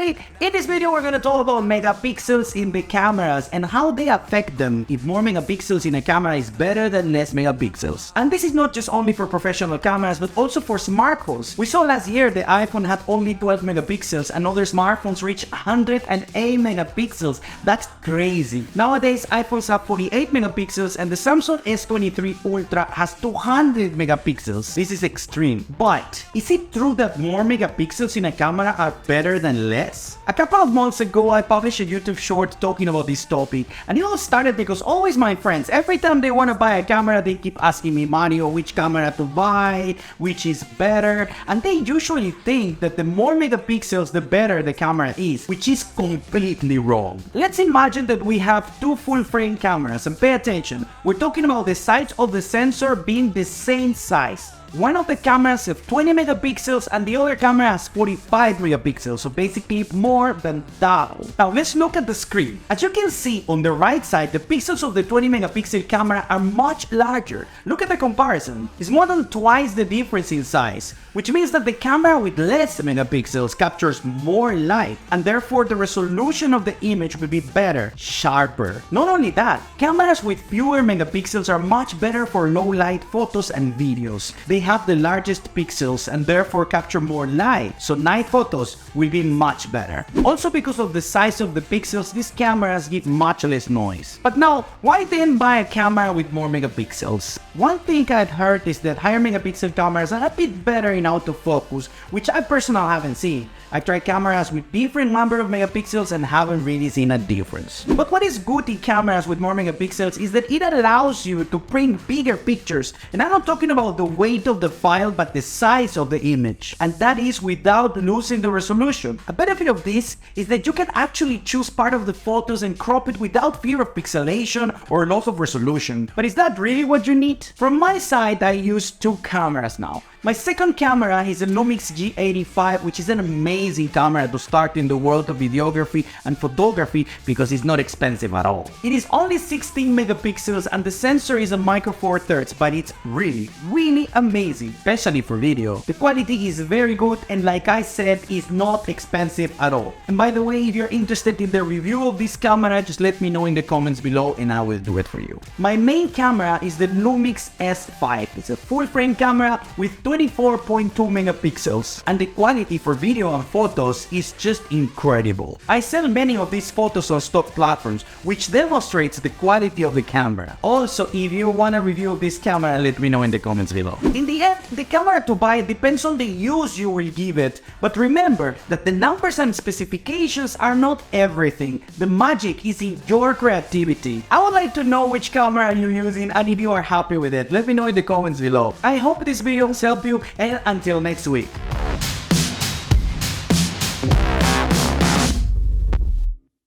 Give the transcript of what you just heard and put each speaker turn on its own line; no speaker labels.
Today, in this video, we're gonna talk about megapixels in the cameras and how they affect them, if more megapixels in a camera is better than less megapixels. And this is not just only for professional cameras, but also for smartphones. We saw last year the iPhone had only 12 megapixels and other smartphones reached 108 megapixels. That's crazy. Nowadays, iPhones have 48 megapixels and the Samsung S23 Ultra has 200 megapixels. This is extreme. But is it true that more megapixels in a camera are better than less? A couple of months ago, I published a YouTube short talking about this topic, and it all started because always my friends, every time they want to buy a camera, they keep asking me, Mario, which camera to buy, which is better, and they usually think that the more megapixels, the better the camera is, which is completely wrong. Let's imagine that we have two full-frame cameras, and pay attention, we're talking about the sides of the sensor being the same size. One of the cameras has 20 megapixels and the other camera has 45 megapixels, so basically more than double. Now let's look at the screen. As you can see on the right side, the pixels of the 20 megapixel camera are much larger. Look at the comparison. It's more than twice the difference in size, which means that the camera with less megapixels captures more light, and therefore the resolution of the image will be better, sharper. Not only that, cameras with fewer megapixels are much better for low light photos and videos. They have the largest pixels and therefore capture more light, so night photos will be much better. Also, because of the size of the pixels, these cameras give much less noise. But now, why then buy a camera with more megapixels? One thing I've heard is that higher megapixel cameras are a bit better in autofocus, which I personally haven't seen. I tried cameras with different number of megapixels and haven't really seen a difference. But what is good in cameras with more megapixels is that it allows you to print bigger pictures. And I'm not talking about the weight of the file, but the size of the image. And that is without losing the resolution. A benefit of this is that you can actually choose part of the photos and crop it without fear of pixelation or loss of resolution. But is that really what you need? From my side, I use two cameras now. My second camera is a Lumix G85, which is an amazing camera to start in the world of videography and photography because it's not expensive at all. It is only 16 megapixels and the sensor is a micro four thirds, but it's really amazing, especially for video. The quality is very good and like I said, is not expensive at all. And by the way, if you're interested in the review of this camera, just let me know in the comments below and I will do it for you. My main camera is the Lumix S5. It's a full frame camera with 24.2 megapixels, and the quality for video and photos is just incredible. I sell many of these photos on stock platforms, which demonstrates the quality of the camera. Also, if you want a review of this camera, let me know in the comments below. In the end, the camera to buy depends on the use you will give it, but remember that the numbers and specifications are not everything. The magic is in your creativity. I would like to know which camera you're using and if you are happy with it. Let me know in the comments below. I hope this video helped you, and until next week.